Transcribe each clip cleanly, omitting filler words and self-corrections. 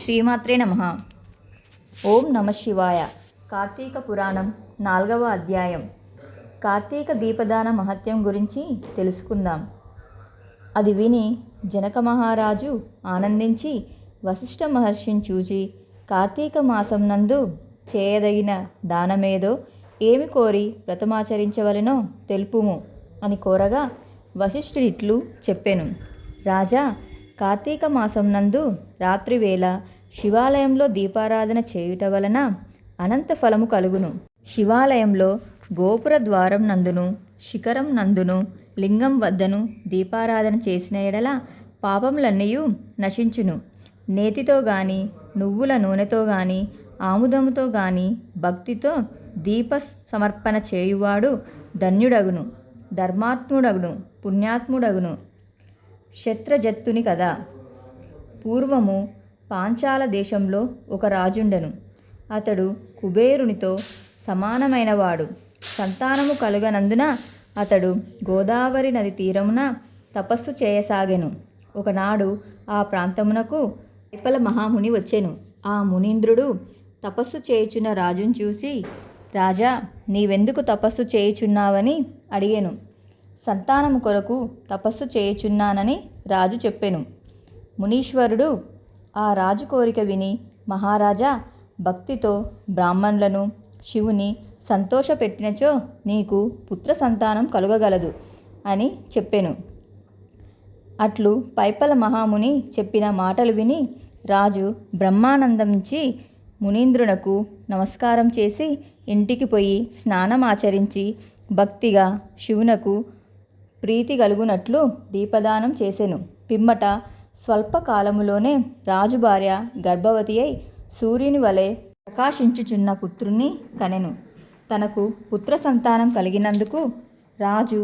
శ్రీమాత్రే నమః. ఓం నమ శివాయ. కార్తీక పురాణం 4వ అధ్యాయం. కార్తీక దీపదాన మహత్యం గురించి తెలుసుకుందాం. అది విని జనక మహారాజు ఆనందించి వశిష్ఠ మహర్షిని చూచి, కార్తీక మాసం నందు చేయదగిన దానమేదో ఏమి కోరి వ్రతమాచరించవలెనో తెలుపుము అని కోరగా, వశిష్ఠుడిట్లు చెప్పెను. రాజా, కార్తీక మాసం నందు రాత్రివేళ శివాలయంలో దీపారాధన చేయుట వలన అనంత ఫలము కలుగును. శివాలయంలో గోపుర ద్వారం నందును, శిఖరం నందును, లింగం వద్దను దీపారాధన చేసిన ఎడల పాపములన్నీ నశించును. నేతితో గాని, నువ్వుల నూనెతో గాని, ఆముదముతో గాని భక్తితో దీప సమర్పణ చేయువాడు ధన్యుడగును, ధర్మాత్ముడగును, పుణ్యాత్ముడగును. శత్రజత్తుని కదా. పూర్వము పాంచాల దేశంలో ఒక రాజుండెను. అతడు కుబేరునితో సమానమైనవాడు. సంతానము కలుగనందున అతడు గోదావరి నది తీరమున తపస్సు చేయసాగెను. ఒకనాడు ఆ ప్రాంతమునకు పైపల మహాముని వచ్చెను. ఆ మునీంద్రుడు తపస్సు చేయుచున్న రాజును చూసి, రాజా, నీవెందుకు తపస్సు చేయుచున్నావని అడిగెను. సంతానము కొరకు తపస్సు చేయుచున్నానని రాజు చెప్పెను. మునీశ్వరుడు ఆ రాజు కోరిక విని, మహారాజా, భక్తితో బ్రాహ్మణులను శివుని సంతోషపెట్టినచో నీకు పుత్ర సంతానం కలుగగలదు అని చెప్పెను. అట్లు పైపల మహాముని చెప్పిన మాటలు విని రాజు బ్రహ్మానందించి మునీంద్రునకు నమస్కారం చేసి ఇంటికి పోయి స్నానమాచరించి భక్తిగా శివునకు ప్రీతి కలుగునట్లు దీపదానం చేసెను. పిమ్మట స్వల్పకాలములోనే రాజు భార్య గర్భవతి అయి సూర్యుని వలె ప్రకాశించుచున్న పుత్రుని కనెను. తనకు పుత్ర సంతానం కలిగినందుకు రాజు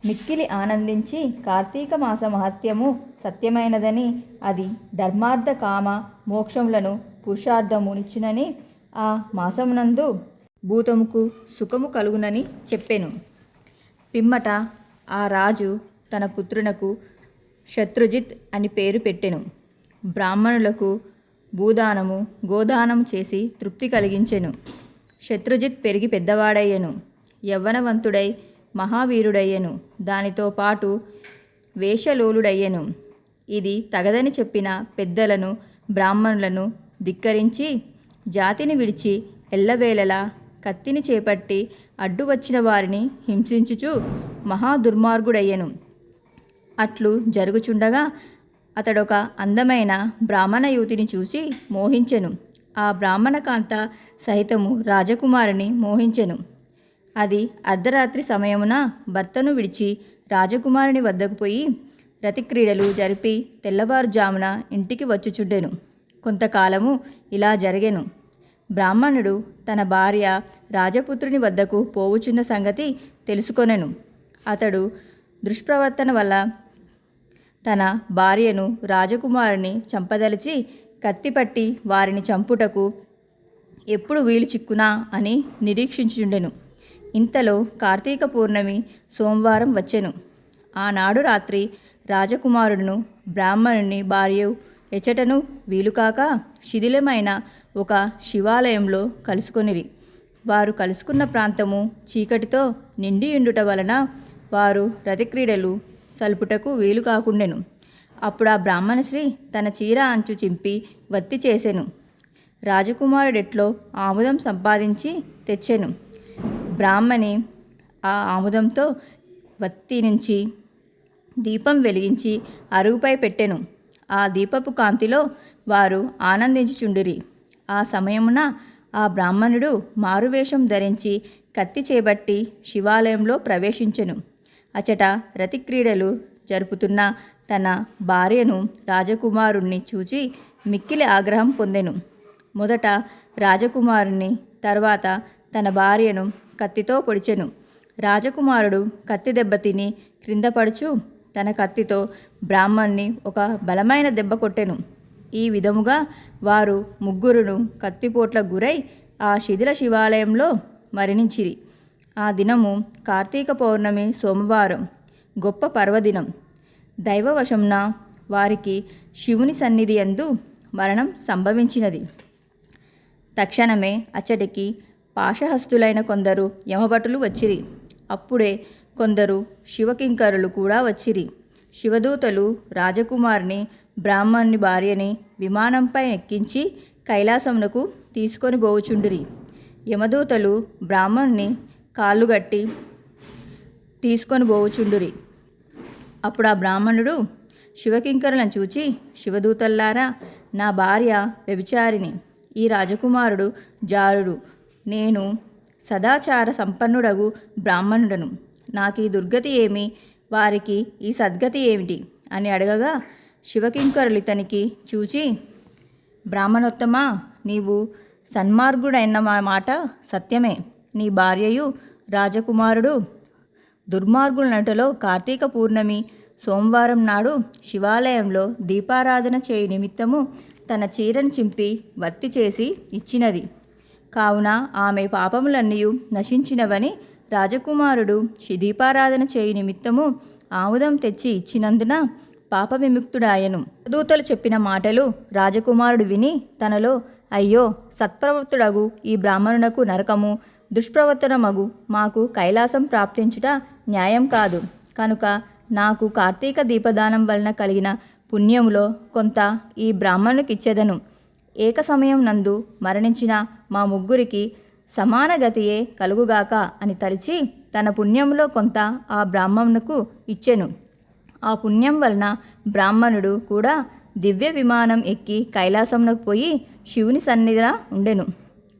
మిక్కిలి ఆనందించి, కార్తీక మాస మహత్యము సత్యమైనదని, అది ధర్మార్థ కామ మోక్షములను పురుషార్థమునిచ్చునని, ఆ మాసమునందు భూతముకు సుఖము కలుగునని చెప్పెను. పిమ్మట ఆ రాజు తన పుత్రునకు శత్రుజిత్ అని పేరు పెట్టెను. బ్రాహ్మణులకు భూదానము, గోదానము చేసి తృప్తి కలిగించెను. శత్రుజిత్ పెరిగి పెద్దవాడయ్యెను. యవ్వనవంతుడై మహావీరుడయ్యెను. దానితో పాటు వేషలోలుడయ్యెను. ఇది తగదని చెప్పిన పెద్దలను, బ్రాహ్మణులను ధిక్కరించి జాతిని విడిచి ఎల్లవేళలా కత్తిని చేపట్టి అడ్డు వచ్చిన వారిని హింసించుచు మహాదుర్మార్గుడయ్యెను. అట్లు జరుగుచుండగా అతడొక అందమైన బ్రాహ్మణ యువతిని చూసి మోహించెను. ఆ బ్రాహ్మణ కాంత సహితము రాజకుమారిని మోహించెను. అది అర్ధరాత్రి సమయమున భర్తను విడిచి రాజకుమారుని వద్దకు పోయి రతిక్రీడలు జరిపి తెల్లవారుజామున ఇంటికి వచ్చుచుండెను. కొంతకాలము ఇలా జరిగెను. బ్రాహ్మణుడు తన భార్య రాజపుత్రుని వద్దకు పోవుచున్న సంగతి తెలుసుకొనెను. అతడు దుష్ప్రవర్తన వల్ల తన భార్యను, రాజకుమారుని చంపదలిచి కత్తిపట్టి వారిని చంపుటకు ఎప్పుడు వీలు చిక్కునా అని నిరీక్షించుచుండెను. ఇంతలో కార్తీక పూర్ణమి సోమవారం వచ్చెను. ఆనాడు రాత్రి రాజకుమారుడును బ్రాహ్మణుని భార్య ఎచటను వీలుకాక శిథిలమైన ఒక శివాలయంలో కలుసుకొనిరి. వారు కలుసుకున్న ప్రాంతము చీకటితో నిండియుండుట వలన వారు రతిక్రీడలు సల్పుటకు వీలు కాకుండెను. అప్పుడు ఆ బ్రాహ్మణ స్త్రీ తన చీర అంచు చింపి వత్తి చేసెను. రాజకుమారుడెట్లో ఆముదం సంపాదించి తెచ్చెను. బ్రాహ్మణి ఆ ఆముదంతో వత్తి నుంచి దీపం వెలిగించి అరుగుపై పెట్టెను. ఆ దీపపు కాంతిలో వారు ఆనందించుచుండిరి. ఆ సమయమున ఆ బ్రాహ్మణుడు మారువేషం ధరించి కత్తి చేపట్టి శివాలయంలో ప్రవేశించెను. అచట రతిక్రీడలు జరుపుతున్న తన భార్యను, రాజకుమారుణ్ణి చూచి మిక్కిలి ఆగ్రహం పొందెను. మొదట రాజకుమారుణ్ణి, తర్వాత తన భార్యను కత్తితో పొడిచెను. రాజకుమారుడు కత్తి దెబ్బతిని క్రిందపడుచు తన కత్తితో బ్రాహ్మణ్ణి ఒక బలమైన దెబ్బ కొట్టెను. ఈ విధముగా వారు ముగ్గురును కత్తిపోట్లకు గురై ఆ శిథిల శివాలయంలో మరణించిరి. ఆ దినము కార్తీక పౌర్ణమి సోమవారం, గొప్ప పర్వదినం. దైవవశమున వారికి శివుని సన్నిధి యందు మరణం సంభవించినది. తక్షణమే అచ్చటికి పాశహస్తులైన కొందరు యమభటులు వచ్చిరి. అప్పుడే కొందరు శివకింకరులు కూడా వచ్చిరి. శివదూతలు రాజకుమారిని బ్రాహ్మణుని భార్యని విమానంపై ఎక్కించి కైలాసమునకు తీసుకొని పోవుచుండిరి. యమదూతలు బ్రాహ్మణుని కాళ్ళుగట్టి తీసుకొని పోవుచుండిరి. అప్పుడు ఆ బ్రాహ్మణుడు శివకింకరులను చూచి, శివదూతల్లారా, నా భార్య వ్యభిచారిణి, ఈ రాజకుమారుడు జారుడు, నేను సదాచార సంపన్నుడగు బ్రాహ్మణుడను. నాకు ఈ దుర్గతి ఏమి, వారికి ఈ సద్గతి ఏమిటి అని అడగగా, శివకింకరులు ఇతనికి చూచి, బ్రాహ్మణోత్తమా, నీవు సన్మార్గుడైన మాట సత్యమే. నీ భార్యయు రాజకుమారుడు దుర్మార్గులనటలో కార్తీక పూర్ణమి సోమవారం నాడు శివాలయంలో దీపారాధన చేయి నిమిత్తము తన చీరను చింపి వత్తి చేసి ఇచ్చినది. కావున ఆమె పాపములన్నీ నశించినవని రాజకుమారుడు దీపారాధన చేయి నిమిత్తము ఆముదం తెచ్చి ఇచ్చినందున పాప విముక్తుడాయను. దూతలు చెప్పిన మాటలు రాజకుమారుడు విని తనలో, అయ్యో, సత్ప్రవృత్తుడగు ఈ బ్రాహ్మణునకు నరకము, దుష్ప్రవర్తనమగు మాకు కైలాసం ప్రాప్తించుట న్యాయం కాదు. కనుక నాకు కార్తీక దీపదానం వలన కలిగిన పుణ్యములో కొంత ఈ బ్రాహ్మణునికిచ్చెదను. ఏక సమయం నందు మరణించిన మా ముగ్గురికి సమాన గతియే కలుగుగాక అని తలిచి తన పుణ్యములో కొంత ఆ బ్రాహ్మణునకు ఇచ్చెను. ఆ పుణ్యం వలన బ్రాహ్మణుడు కూడా దివ్య విమానం ఎక్కి కైలాసమునకు పోయి శివుని సన్నిధిలో ఉండెను.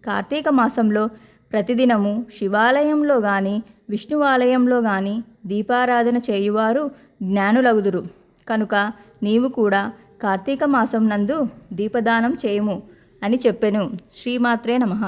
కార్తీక మాసంలో ప్రతిదినము శివాలయంలో గాని విష్ణువాలయంలో గాని దీపారాధన చేయువారు జ్ఞానులగుదురు. కనుక నీవు కూడా కార్తీక మాసం నందు దీపదానం చేయుము అని చెప్పెను. శ్రీమాత్రే నమః.